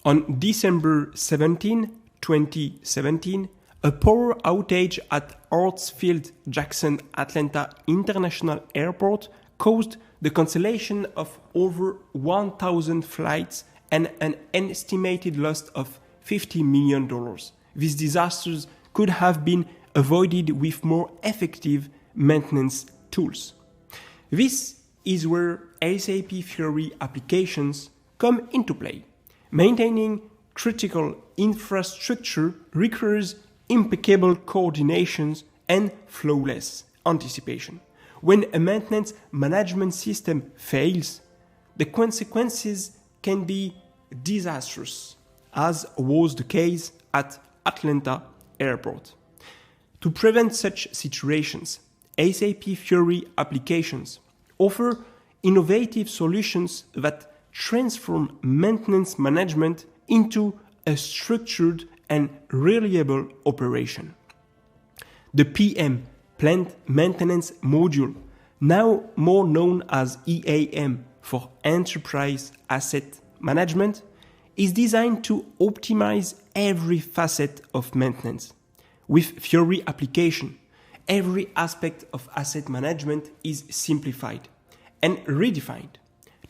On December 17, 2017, a power outage at Hartsfield-Jackson Atlanta International Airport caused the cancellation of over 1,000 flights and an estimated loss of $50 million. These disasters could have been avoided with more effective maintenance tools. This is where SAP Fiori applications come into play. Maintaining critical infrastructure requires impeccable coordinations and flawless anticipation. When a maintenance management system fails, the consequences can be disastrous, as was the case at Atlanta Airport. To prevent such situations, SAP Fiori applications offer innovative solutions that transform maintenance management into a structured and reliable operation. The PM, Plant Maintenance Module, now more known as EAM for Enterprise Asset Management, is designed to optimize every facet of maintenance. With Fiori application, every aspect of asset management is simplified and redefined.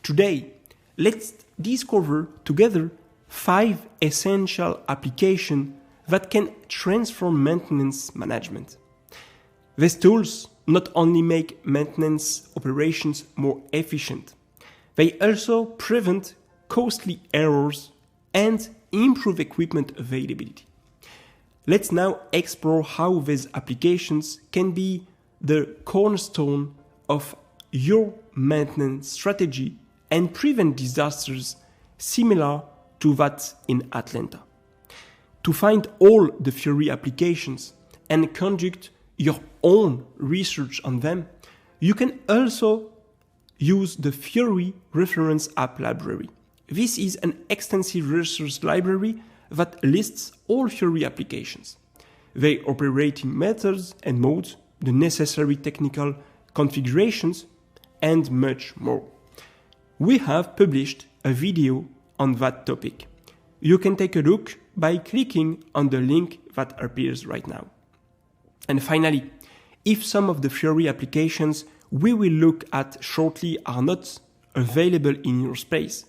Today, let's discover together 5 essential applications that can transform maintenance management. These tools not only make maintenance operations more efficient, they also prevent costly errors and improve equipment availability. Let's now explore how these applications can be the cornerstone of your maintenance strategy and prevent disasters similar to that in Atlanta. To find all the Fiori applications and conduct your own research on them, you can also use the Fiori Reference App Library. This is an extensive resource library that lists all Fiori applications, their operating methods and modes, the necessary technical configurations, and much more. We have published a video on that topic. You can take a look by clicking on the link that appears right now. And finally, if some of the Fiori applications we will look at shortly are not available in your space,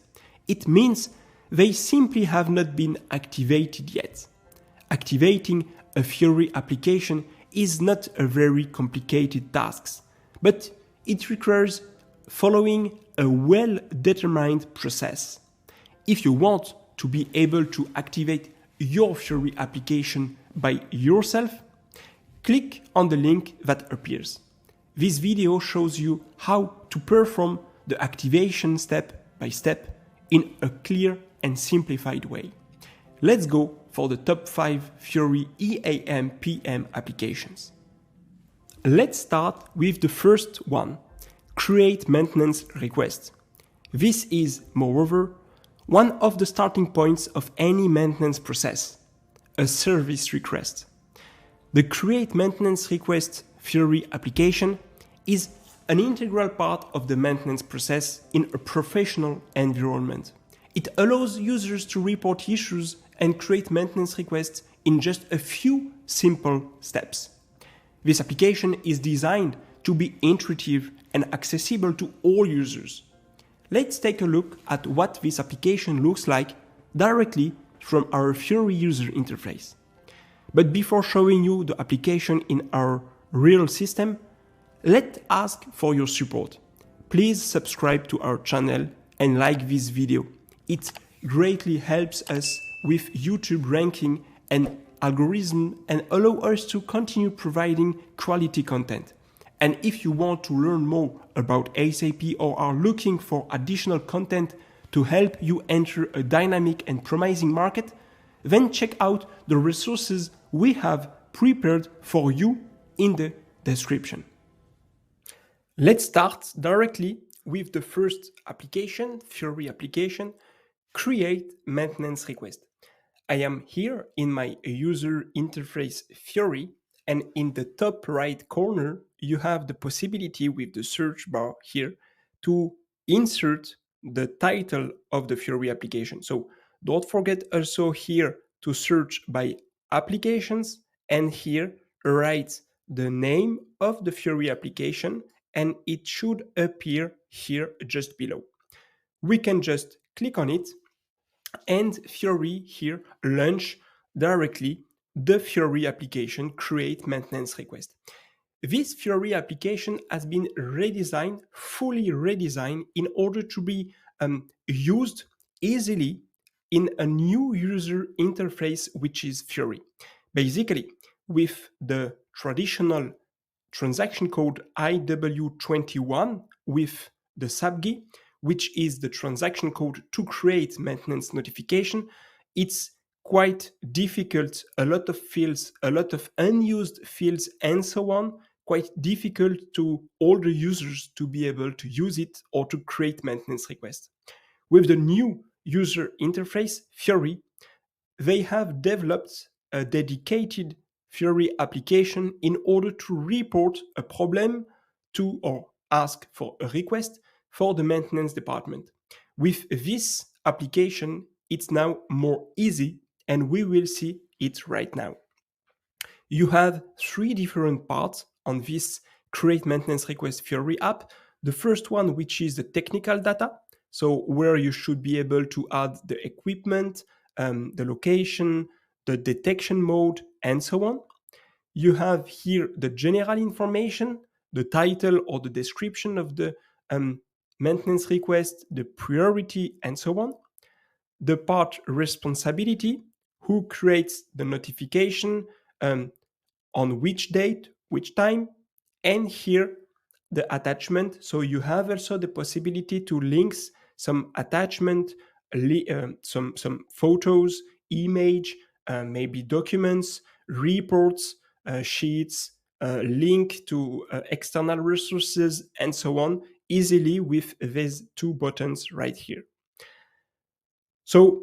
it means they simply have not been activated yet. Activating a Fiori application is not a very complicated task, but it requires following a well-determined process. If you want to be able to activate your Fiori application by yourself, click on the link that appears. This video shows you how to perform the activation step by step in a clear and simplified way. Let's go for the top 5 Fiori EAM PM applications. Let's start with the first one, create maintenance request. This is, moreover, one of the starting points of any maintenance process, a service request. The create maintenance request Fiori application is an integral part of the maintenance process in a professional environment. It allows users to report issues and create maintenance requests in just a few simple steps. This application is designed to be intuitive and accessible to all users. Let's take a look at what this application looks like directly from our Fiori user interface. But before showing you the application in our real system, let's ask for your support. Please subscribe to our channel and like this video. It greatly helps us with YouTube ranking and algorithm and allow us to continue providing quality content. And if you want to learn more about SAP or are looking for additional content to help you enter a dynamic and promising market, then check out the resources we have prepared for you in the description. Let's start directly with the first application, Fiori application, create maintenance request. I am here in my user interface Fiori, and in the top right corner, you have the possibility with the search bar here to insert the title of the Fiori application. So Don't forget also here to search by applications, and here write the name of the Fiori application, and it should appear here just below. We can just click on it, and Fiori here launch directly the Fiori application create maintenance request. This Fiori application has been redesigned, fully redesigned, in order to be used easily in a new user interface, which is Fiori. Basically, with the traditional transaction code IW21 with the SAPG, which is the transaction code to create maintenance notification, it's quite difficult, a lot of fields, a lot of unused fields, and so on, quite difficult to all the users to be able to use it or to create maintenance requests. With the new user interface, Fiori, they have developed a dedicated Fiori application in order to report a problem to or ask for a request for the maintenance department. With this application, it's now more easy, and we will see it right now. You have three different parts on this create maintenance request Fiori app. The first one, which is the technical data, so where you should be able to add the equipment, the location, the detection mode, and so on. You have here the general information, the title or the description of the maintenance request, the priority, and so on. The part responsibility, who creates the notification, on which date, which time, and here the attachment. So you have also the possibility to link some attachment, some photos, image, maybe documents, reports, sheets, link to external resources, and so on, easily with these two buttons right here. So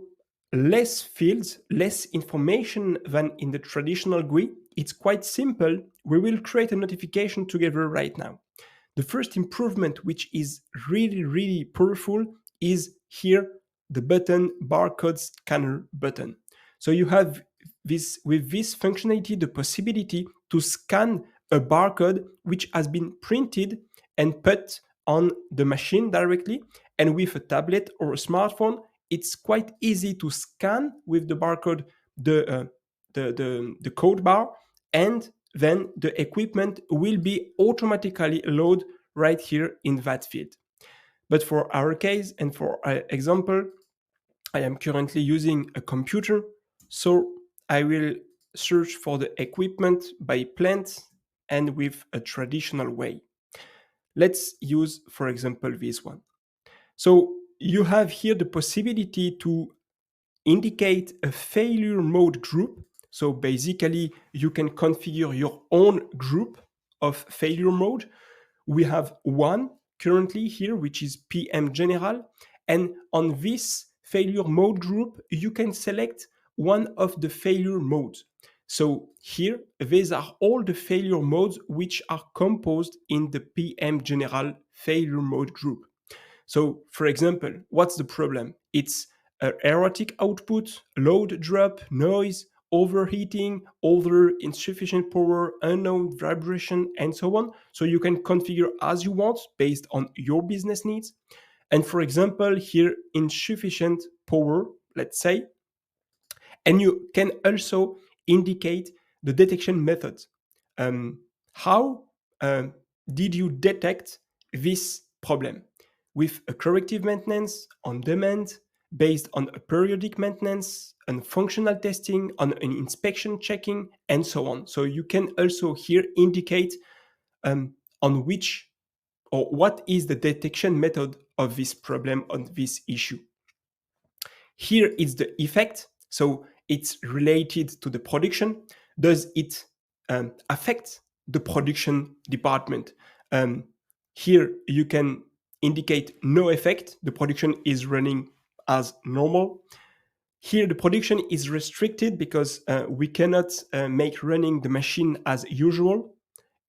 less fields, less information than in the traditional GUI. It's quite simple. We will create a notification together right now. The first improvement, which is really, really powerful, is here the button, barcode scanner button. So you have this, with this functionality, the possibility to scan a barcode which has been printed and put on the machine directly. And with a tablet or a smartphone, it's quite easy to scan with the barcode the code bar, and then the equipment will be automatically loaded right here in that field. But for our case and for our example, I am currently using a computer, so I will search for the equipment by plant and with a traditional way. Let's use, for example, this one. So you have here the possibility to indicate a failure mode group. So basically, you can configure your own group of failure mode. We have one currently here, which is PM General. And on this failure mode group, you can select one of the failure modes. So here, these are all the failure modes which are composed in the PM General failure mode group. So, for example, what's the problem? It's erratic output, load drop, noise, overheating, other insufficient power, unknown vibration, and so on. So you can configure as you want based on your business needs. And for example, here, insufficient power, let's say, and you can also indicate the detection method. How did you detect this problem? With a corrective maintenance, on demand, based on a periodic maintenance, on functional testing, on an inspection checking, and so on. So you can also here indicate on which or what is the detection method of this problem, on this issue. Here is the effect. So it's related to the production. Does it affect the production department? Here you can indicate no effect. The production is running as normal. Here the production is restricted because we cannot make running the machine as usual.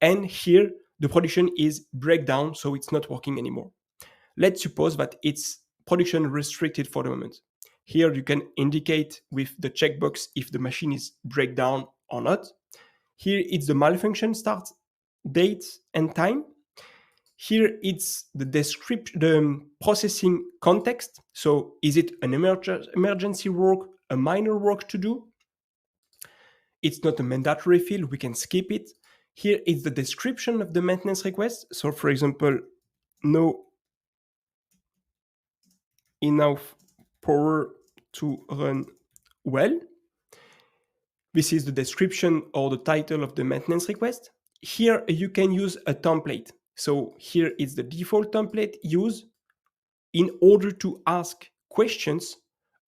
And here the production is breakdown, so it's not working anymore. Let's suppose that it's production restricted for the moment. Here you can indicate with the checkbox if the machine is breakdown or not. Here it's the malfunction start date and time. Here it's the description, the processing context. So is it an emergency work, a minor work to do? It's not a mandatory field, we can skip it. Here is the description of the maintenance request. So for example, no enough power to run well. This is the description or the title of the maintenance request. Here you can use a template. So here is the default template used in order to ask questions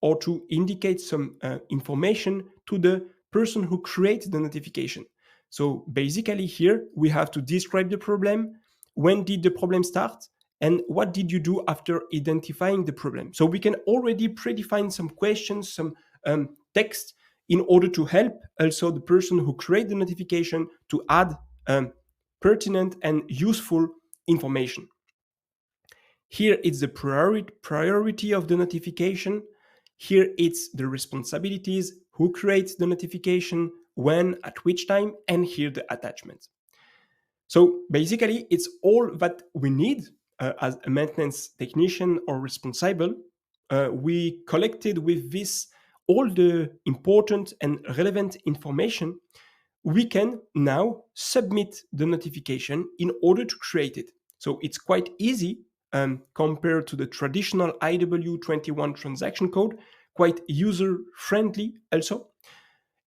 or to indicate some information to the person who creates the notification. So basically here we have to describe the problem, when did the problem start, and what did you do after identifying the problem. So we can already predefine some questions, some text in order to help also the person who creates the notification to add pertinent and useful information. Here it's the priority of the notification. Here it's the responsibilities, who creates the notification, when, at which time, and here the attachment. So basically, it's all that we need as a maintenance technician or responsible. We collected with this all the important and relevant information. We can now submit the notification in order to create it. So it's quite easy compared to the traditional IW21 transaction code, quite user-friendly also.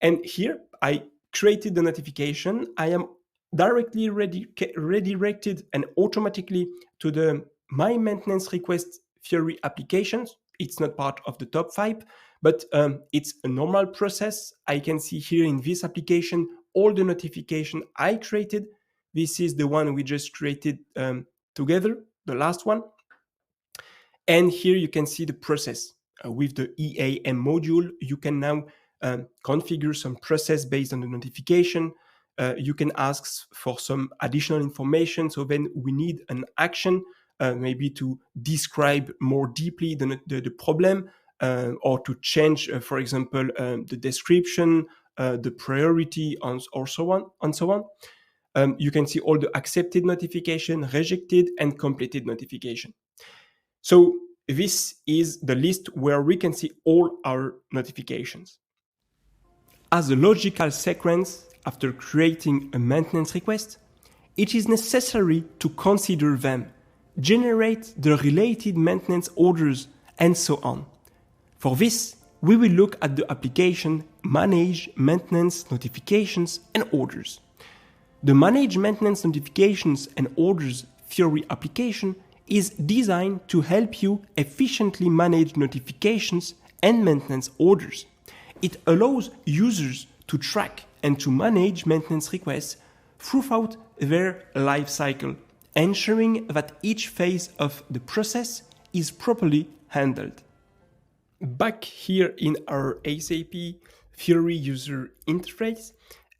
And here I created the notification. I am directly redirected and automatically to the My Maintenance Request Fiori applications. It's not part of the top 5, but it's a normal process. I can see here in this application all the notification I created. This is the one we just created together, the last one. And here you can see the process. With the EAM module, you can now configure some process based on the notification. You can ask for some additional information. So then we need an action, maybe to describe more deeply the problem, or to change, for example, the description, the priority, or so on, and so on. You can see all the accepted notification, rejected, and completed notification. So this is the list where we can see all our notifications. As a logical sequence, after creating a maintenance request, it is necessary to consider them, generate the related maintenance orders, and so on. For this, we will look at the application Manage Maintenance Notifications and Orders. The Manage Maintenance Notifications and Orders Fiori application is designed to help you efficiently manage notifications and maintenance orders. It allows users to track and to manage maintenance requests throughout their life cycle, ensuring that each phase of the process is properly handled. Back here in our SAP Fiori user interface,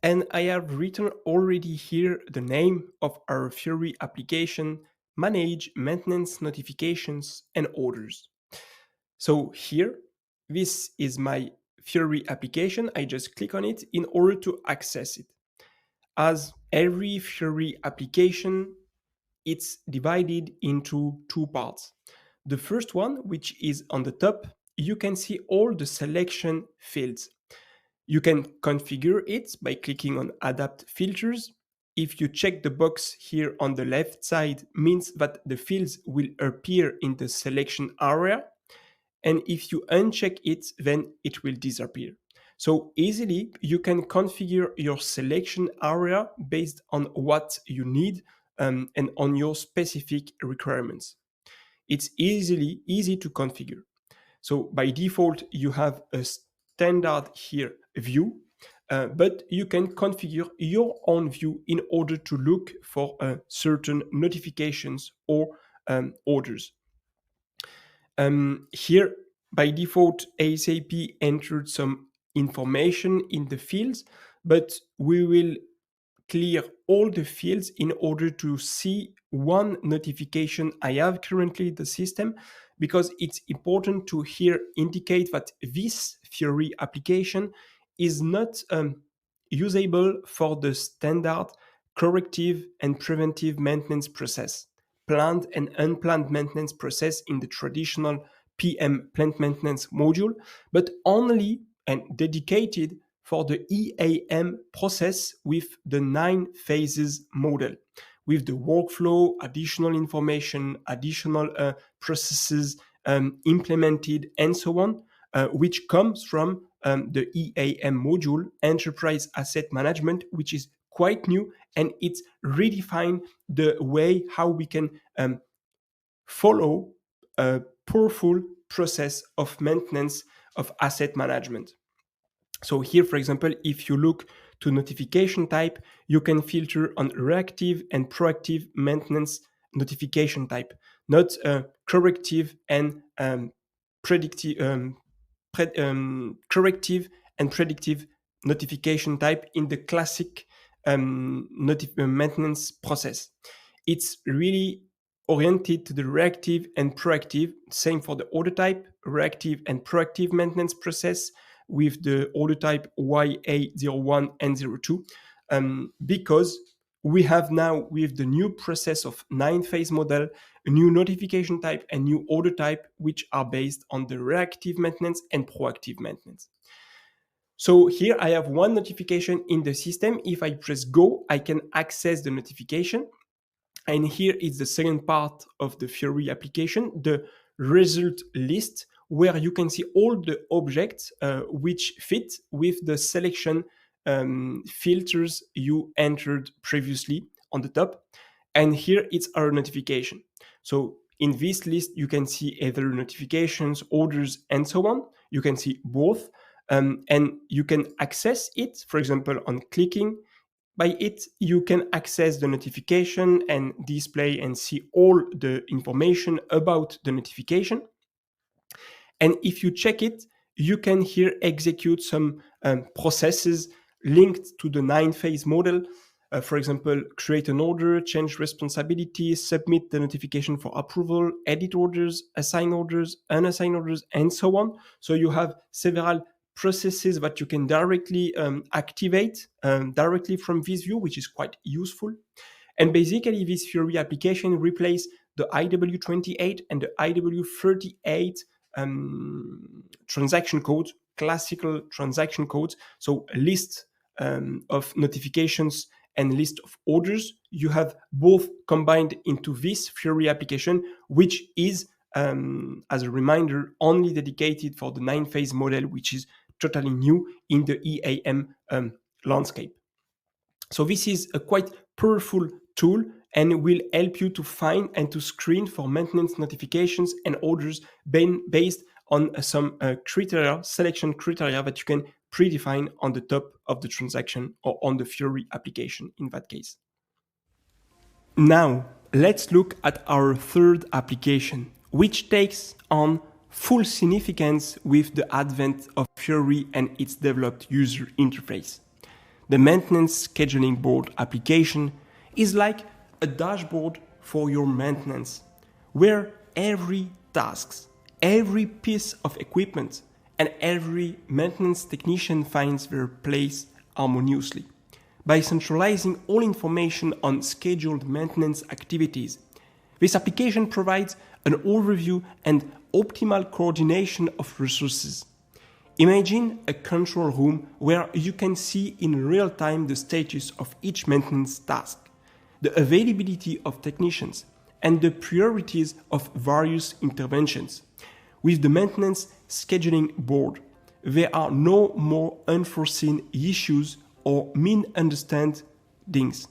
and I have written already here the name of our Fiori application, Manage Maintenance Notifications and Orders. So here, this is my Fiori application. I just click on it in order to access it. As every Fiori application, it's divided into two parts. The first one, which is on the top, you can see all the selection fields. You can configure it by clicking on Adapt Filters. If you check the box here on the left side, means that the fields will appear in the selection area. And if you uncheck it, then it will disappear. So easily, you can configure your selection area based on what you need and on your specific requirements. It's easy to configure. So by default, you have a standard here view, but you can configure your own view in order to look for certain notifications or orders. Here, by default, SAP entered some information in the fields, but we will clear all the fields in order to see one notification I have currently in the system. because it's important to here indicate that this Fiori application is not usable for the standard corrective and preventive maintenance process, planned and unplanned maintenance process in the traditional PM plant maintenance module, but only and dedicated for the EAM process with the 9 phases model, with the workflow, additional information, additional processes implemented, and so on, which comes from the EAM module, Enterprise Asset Management, which is quite new, and it's redefined the way how we can follow a powerful process of maintenance of asset management. So here, for example, if you look to notification type, you can filter on reactive and proactive maintenance notification type, not corrective and predictive, corrective and predictive notification type in the classic maintenance process. It's really oriented to the reactive and proactive, same for the order type, reactive and proactive maintenance process with the order type YA01 and 02, because we have now, with the new process of 9-phase model, a new notification type and new order type, which are based on the reactive maintenance and proactive maintenance. So here I have one notification in the system. If I press go, I can access the notification. And here is the second part of the Fiori application, the result list, where you can see all the objects which fit with the selection filters you entered previously on the top. And here it's our notification. So in this list, you can see either notifications, orders, and so on. You can see both, and you can access it, for example, on clicking. By it, you can access the notification and display and see all the information about the notification. And if you check it, you can here execute some processes linked to the 9-phase model. For example, create an order, change responsibility, submit the notification for approval, edit orders, assign orders, unassign orders, and so on. So you have several processes that you can directly activate directly from this view, which is quite useful. And basically, this Fiori application replaces the IW28 and the IW38 transaction codes, classical transaction codes. So a list of notifications and list of orders. You have both combined into this Fiori application, which is, as a reminder, only dedicated for the 9-phase model, which is totally new in the EAM landscape. So this is a quite powerful tool and will help you to find and to screen for maintenance notifications and orders based on some criteria, selection criteria that you can predefine on the top of the transaction or on the Fiori application in that case. Now, let's look at our third application, which takes on full significance with the advent of Fiori and its developed user interface. The maintenance scheduling board application is like a dashboard for your maintenance, where every task, every piece of equipment, and every maintenance technician finds their place harmoniously. By centralizing all information on scheduled maintenance activities, this application provides an overview and optimal coordination of resources. Imagine a control room where you can see in real time the status of each maintenance task, the availability of technicians, and the priorities of various interventions. With the maintenance scheduling board, there are no more unforeseen issues or misunderstandings.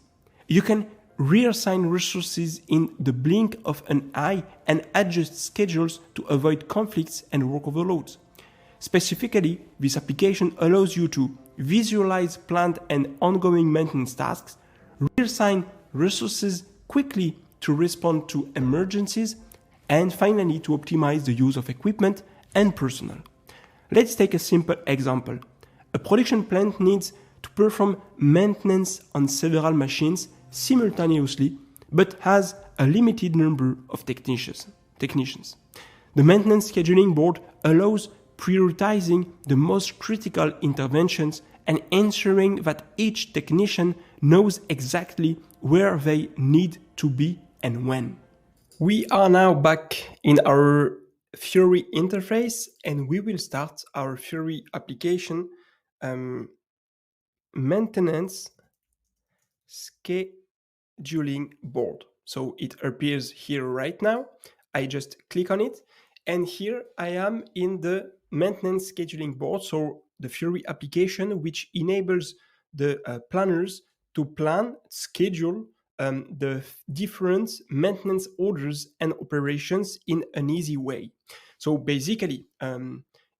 You can reassign resources in the blink of an eye and adjust schedules to avoid conflicts and work overloads. Specifically, this application allows you to visualize planned and ongoing maintenance tasks, reassign resources quickly to respond to emergencies, and finally to optimize the use of equipment and personnel. Let's take a simple example. A production plant needs to perform maintenance on several machines simultaneously, but has a limited number of technicians. The maintenance scheduling board allows prioritizing the most critical interventions and ensuring that each technician knows exactly where they need to be and when. We are now back in our Fiori interface, and we will start our Fiori application maintenance scheduling board. So it appears here right now. I just click on it, and here I am in the maintenance scheduling board. So the Fiori application, which enables the planners to plan, schedule the different maintenance orders and operations in an easy way. So basically,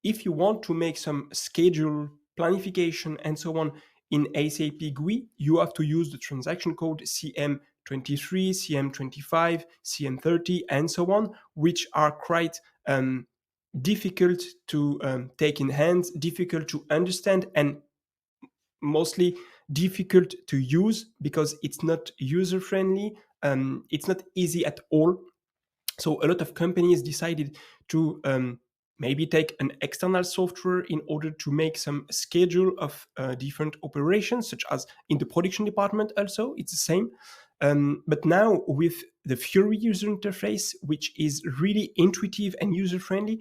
if you want to make some schedule, planification, and so on in SAP GUI, you have to use the transaction code CM23, CM25, CM30, and so on, which are quite difficult to take in hand, difficult to understand, and mostly difficult to use because it's not user friendly. It's not easy at all. So a lot of companies decided to maybe take an external software in order to make some schedule of different operations, such as in the production department also, it's the same. But now with the Fiori user interface, which is really intuitive and user-friendly,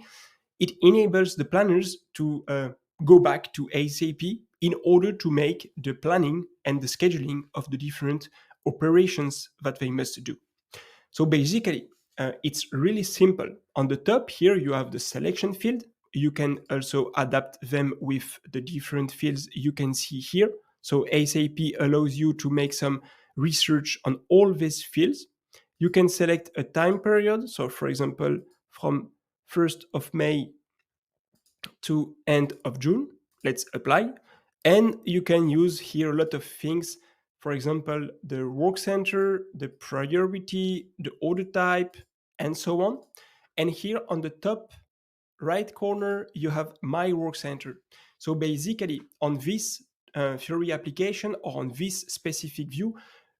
it enables the planners to go back to SAP in order to make the planning and the scheduling of the different operations that they must do. So basically, it's really simple. On the top here, you have the selection field. You can also adapt them with the different fields you can see here. So SAP allows you to make some research on all these fields. You can select a time period. So for example, from 1st of May to end of June. Let's apply. And you can use here a lot of things. For example, the work center, the priority, the order type, and so on. And here on the top right corner, you have my work center. So basically on this Fiori application or on this specific view,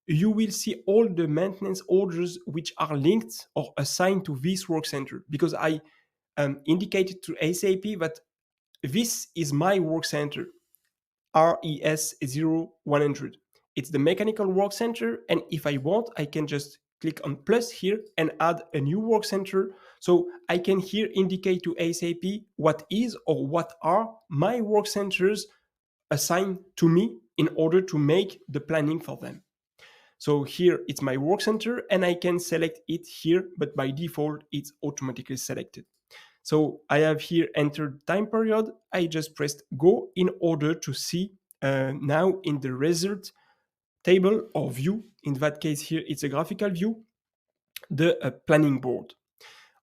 you will see all the maintenance orders which are linked or assigned to this work center, because I indicated to SAP that this is my work center, RES0100. It's the mechanical work center, and if I want, I can just click on plus here and add a new work center. So I can here indicate to SAP what is or what are my work centers assigned to me in order to make the planning for them. So here it's my work center, and I can select it here, but by default, it's automatically selected. So I have here entered time period. I just pressed go in order to see now in the result table or view. In that case here, it's a graphical view, the planning board.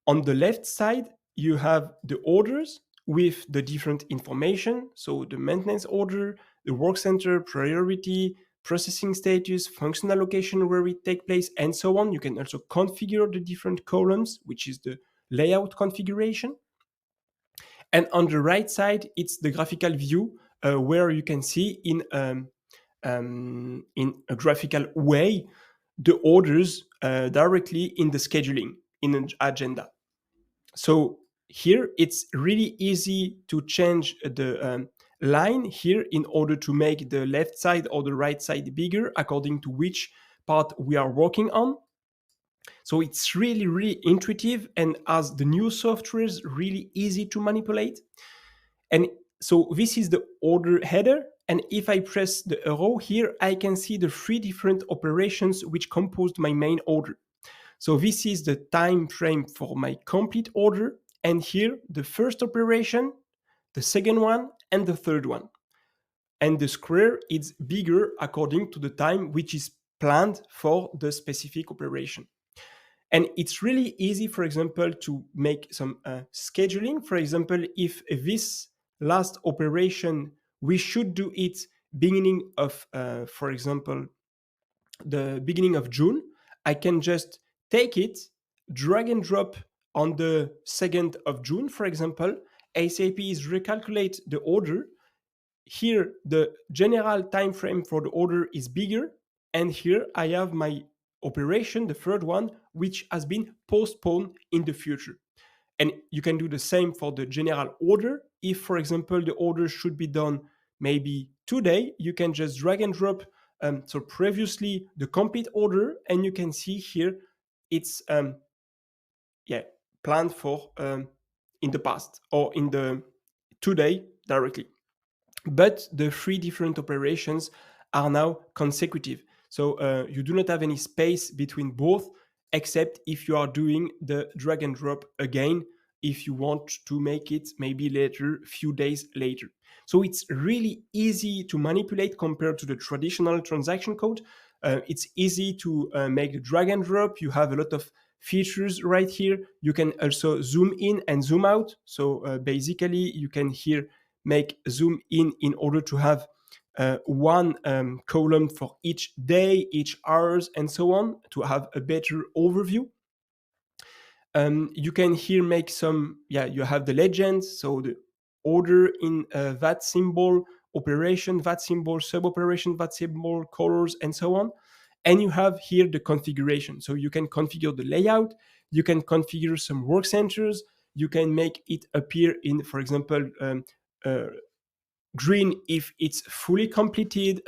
On the left side, you have the orders with the different information. So the maintenance order, the work center, priority, processing status, functional location where it takes place, and so on. You can also configure the different columns, which is the layout configuration. And on the right side, it's the graphical view where you can see in a graphical way the orders directly in the scheduling in an agenda. So here it's really easy to change the line here in order to make the left side or the right side bigger according to which part we are working on. So it's really, really intuitive, and as the new software is really easy to manipulate. And so this is the order header. And if I press the arrow here, I can see the 3 different operations which composed my main order. So this is the time frame for my complete order. And here, the first operation, the second one, and the third one. And the square is bigger according to the time which is planned for the specific operation. And it's really easy, for example, to make some scheduling. For example, if this last operation, we should do it beginning of, for example, the beginning of June, I can just take it, drag and drop on the 2nd of June, for example. SAP is recalculate the order. Here, the general time frame for the order is bigger. And here I have my operation, the third one, which has been postponed in the future. And you can do the same for the general order. If, for example, the order should be done maybe today, you can just drag and drop so previously the complete order, and you can see here it's planned for in the past or in the today directly. But the three different operations are now consecutive. So you do not have any space between both, except if you are doing the drag and drop again, if you want to make it maybe later, few days later. So it's really easy to manipulate compared to the traditional transaction code. It's easy to make the drag and drop. You have a lot of features right here. You can also zoom in and zoom out. So basically, you can here make zoom in order to have one column for each day, each hours, and so on, to have a better overview. You can here make some, you have the legends, so the order in that symbol, operation, that symbol, sub-operation, that symbol, colors, and so on. And you have here the configuration. So you can configure the layout, you can configure some work centers, you can make it appear in, for example, green if it's fully completed,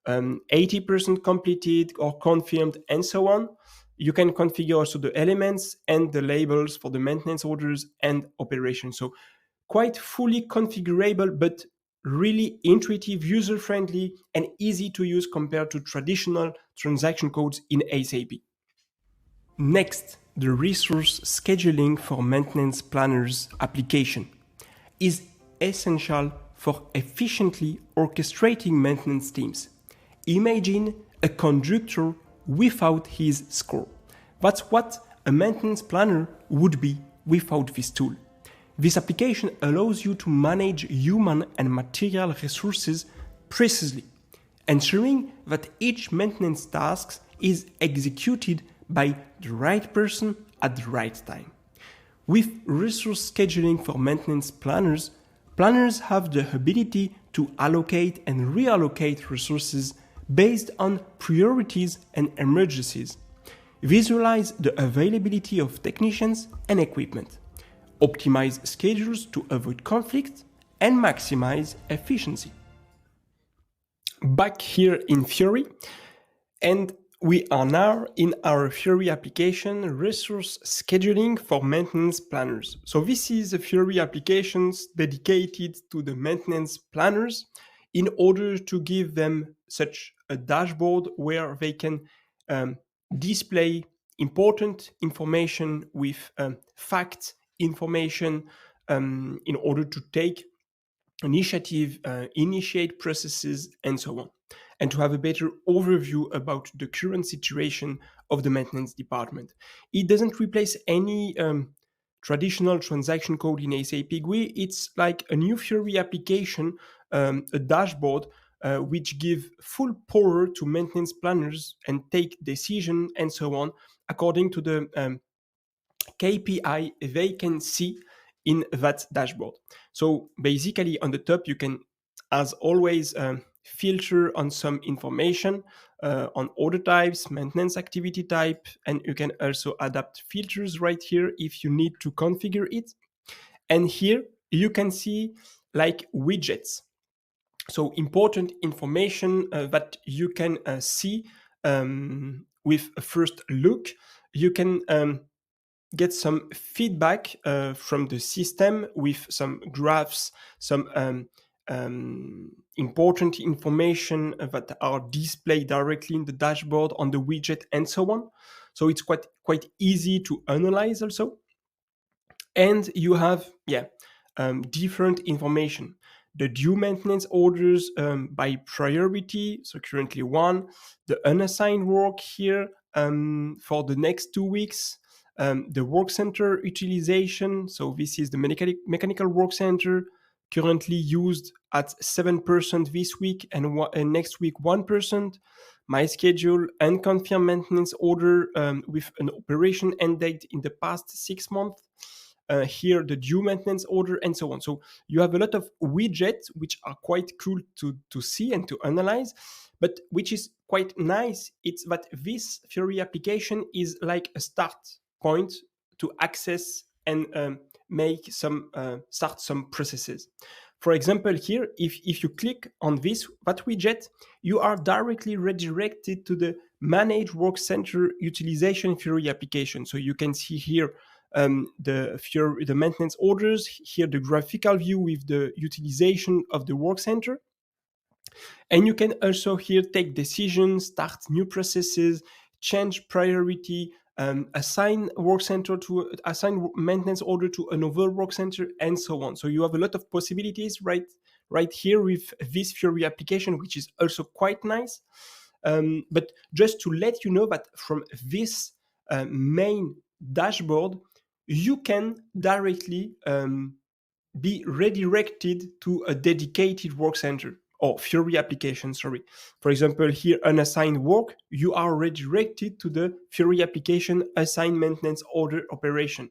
80% completed or confirmed, and so on. You can configure also the elements and the labels for the maintenance orders and operations. So quite fully configurable, but really intuitive, user-friendly, and easy to use compared to traditional transaction codes in SAP. Next, the resource scheduling for maintenance planners application is essential for efficiently orchestrating maintenance teams. Imagine a conductor without his score. That's what a maintenance planner would be without this tool. This application allows you to manage human and material resources precisely, ensuring that each maintenance task is executed by the right person at the right time. With resource scheduling for maintenance planners, planners have the ability to allocate and reallocate resources based on priorities and emergencies, visualize the availability of technicians and equipment, optimize schedules to avoid conflict, and maximize efficiency. Back here in Fiori, and we are now in our Fiori application, resource scheduling for maintenance planners. So this is a Fiori applications dedicated to the maintenance planners in order to give them such a dashboard where they can display important information with fact information in order to take initiative, initiate processes, and so on, and to have a better overview about the current situation of the maintenance department. It doesn't replace any traditional transaction code in SAP GUI. It's like a new Fiori application, a dashboard, which give full power to maintenance planners and take decision and so on according to the KPI they can see in that dashboard. So basically on the top, you can, as always, filter on some information on order types, maintenance activity type, and you can also adapt filters right here if you need to configure it. And here you can see like widgets. So important information that you can see with a first look. You can get some feedback from the system with some graphs, some important information that are displayed directly in the dashboard on the widget and so on. So it's quite easy to analyze also. And you have different information. The due maintenance orders by priority, so currently 1, the unassigned work here for the next 2 weeks, the work center utilization, so this is the mechanical work center, currently used at 7% this week and next week 1%. My schedule and confirm maintenance order with an operation end date in the past 6 months. Here the due maintenance order and so on. So you have a lot of widgets which are quite cool to see and to analyze, but which is quite nice. It's that this Fiori application is like a start point to access and start some processes. For example, here, if you click on that widget, you are directly redirected to the Manage Work Center Utilization Fiori application. So you can see here the maintenance orders, here the graphical view with the utilization of the work center. And you can also here take decisions, start new processes, change priority, assign maintenance order to another work center, and so on. So you have a lot of possibilities right here with this Fiori application, which is also quite nice. But just to let you know that from this main dashboard, you can directly be redirected to a dedicated work center or Fiori application, sorry. For example, here, unassigned work, you are redirected to the Fiori application assigned maintenance order operation.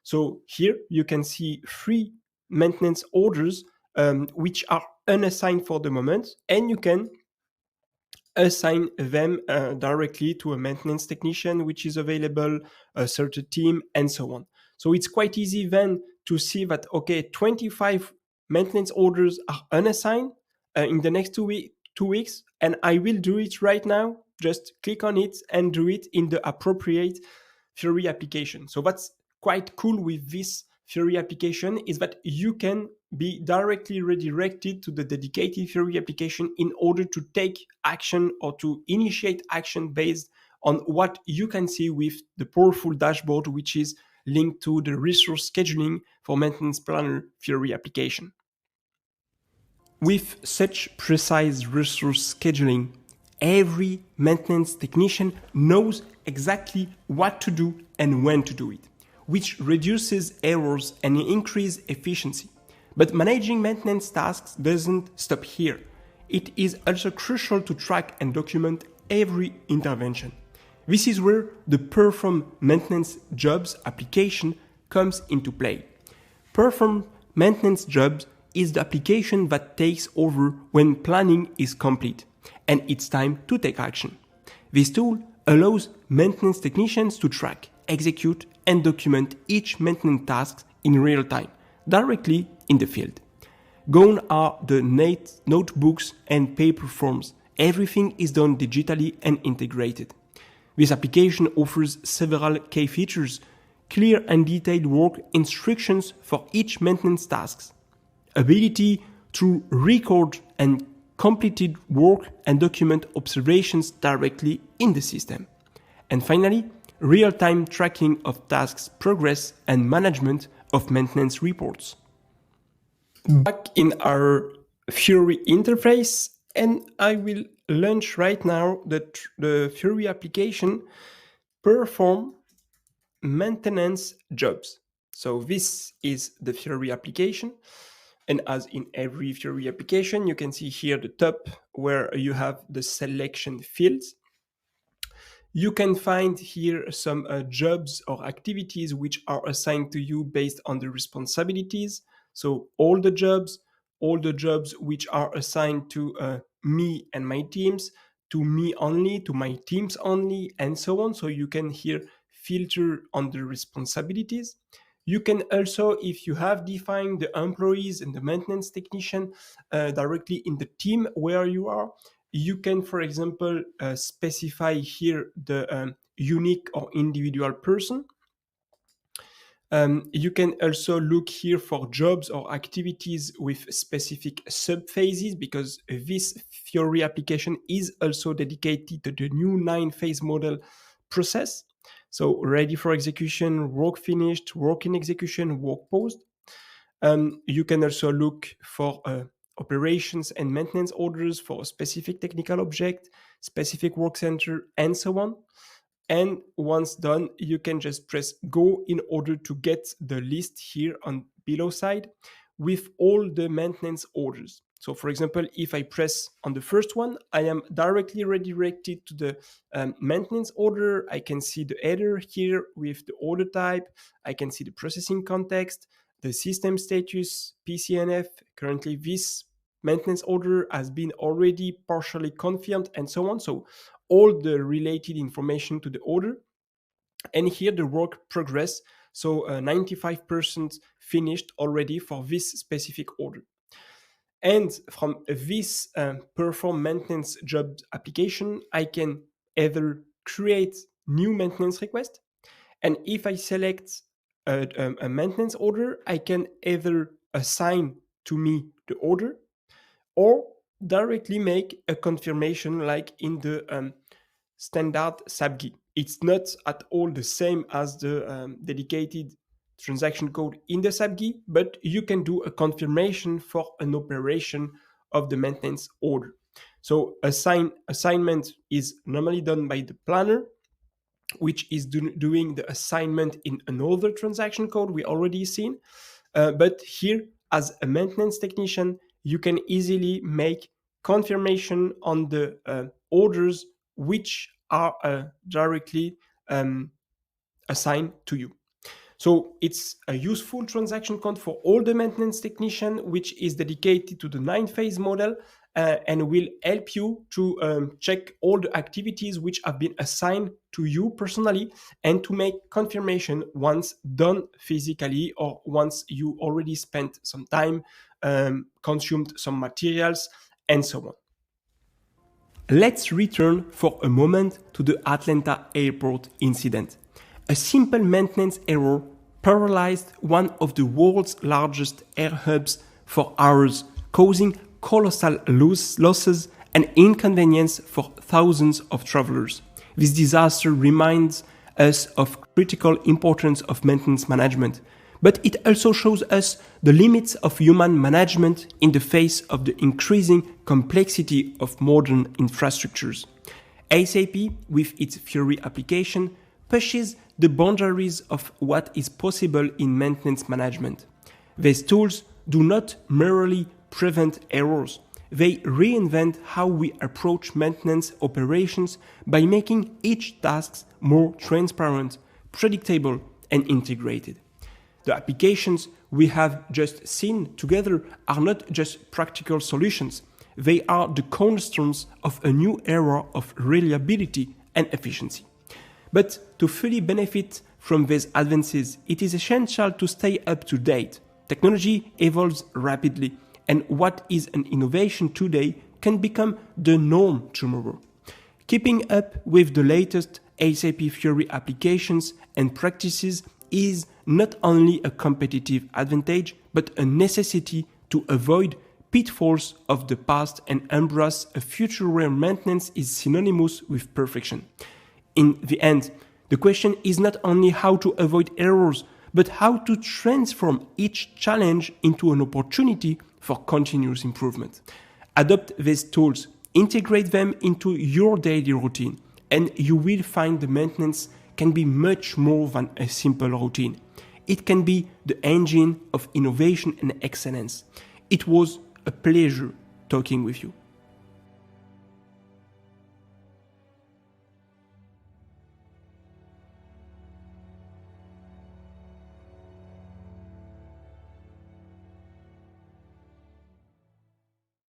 So here you can see 3 maintenance orders which are unassigned for the moment, and you can assign them directly to a maintenance technician which is available, a certain team, and so on. So it's quite easy then to see that, okay, 25 maintenance orders are unassigned in the next 2 weeks, and I will do it right now. Just click on it and do it in the appropriate Fiori application. So that's quite cool with this Fiori application, is that you can be directly redirected to the dedicated Fiori application in order to take action or to initiate action based on what you can see with the powerful dashboard, which is linked to the resource scheduling for maintenance planner Fiori application. With such precise resource scheduling, every maintenance technician knows exactly what to do and when to do it, which reduces errors and increases efficiency. But managing maintenance tasks doesn't stop here. It is also crucial to track and document every intervention. This is where the Perform Maintenance Jobs application comes into play. Perform Maintenance Jobs is the application that takes over when planning is complete and it's time to take action. This tool allows maintenance technicians to track, execute, and document each maintenance task in real time, directly in the field. Gone are the notebooks and paper forms. Everything is done digitally and integrated. This application offers several key features: clear and detailed work instructions for each maintenance task, ability to record and completed work and document observations directly in the system, and finally, real-time tracking of tasks progress and management of maintenance reports. Back in our Fiori interface, and I will launch right now the Fiori application Perform Maintenance Jobs. So this is the Fiori application. And as in every Fiori application, you can see here the top where you have the selection fields. You can find here some jobs or activities which are assigned to you based on the responsibilities. So all the jobs which are assigned to me and my teams, to me only, to my teams only, and so on. So you can here filter on the responsibilities. You can also, if you have defined the employees and the maintenance technician directly in the team where you are, you can, for example, specify here the unique or individual person. You can also look here for jobs or activities with specific subphases, because this Fiori application is also dedicated to the new 9-phase model process. So ready for execution, work finished, work in execution, work paused. You can also look for operations and maintenance orders for a specific technical object, specific work center, and so on. And once done, you can just press go in order to get the list here on below side with all the maintenance orders. So for example, if I press on the first one, I am directly redirected to the maintenance order. I can see the header here with the order type. I can see the processing context, the system status, PCNF. Currently, this maintenance order has been already partially confirmed, and so on. So all the related information to the order. And here the work progress. So 95% finished already for this specific order. And from this perform maintenance job application, I can either create new maintenance request. And if I select a maintenance order, I can either assign to me the order or directly make a confirmation like in the standard SAP GUI. It's not at all the same as the dedicated transaction code in the SAP GUI, but you can do a confirmation for an operation of the maintenance order. So assignment is normally done by the planner, which is doing the assignment in another transaction code we already seen. But here, as a maintenance technician, you can easily make confirmation on the orders which are directly assigned to you. So it's a useful transaction code for all the maintenance technician, which is dedicated to the 9-phase model and will help you to check all the activities which have been assigned to you personally and to make confirmation once done physically or once you already spent some time, consumed some materials, and so on. Let's return for a moment to the Atlanta airport incident. A simple maintenance error paralyzed one of the world's largest air hubs for hours, causing colossal losses and inconvenience for thousands of travelers. This disaster reminds us of critical importance of maintenance management, but it also shows us the limits of human management in the face of the increasing complexity of modern infrastructures. SAP, with its Fiori application, pushes the boundaries of what is possible in maintenance management. These tools do not merely prevent errors. They reinvent how we approach maintenance operations by making each task more transparent, predictable, and integrated. The applications we have just seen together are not just practical solutions. They are the cornerstones of a new era of reliability and efficiency. But to fully benefit from these advances, it is essential to stay up to date. Technology evolves rapidly, and what is an innovation today can become the norm tomorrow. Keeping up with the latest SAP Fiori applications and practices is not only a competitive advantage, but a necessity to avoid pitfalls of the past and embrace a future where maintenance is synonymous with perfection. In the end, the question is not only how to avoid errors, but how to transform each challenge into an opportunity for continuous improvement. Adopt these tools, integrate them into your daily routine, and you will find the maintenance can be much more than a simple routine. It can be the engine of innovation and excellence. It was a pleasure talking with you.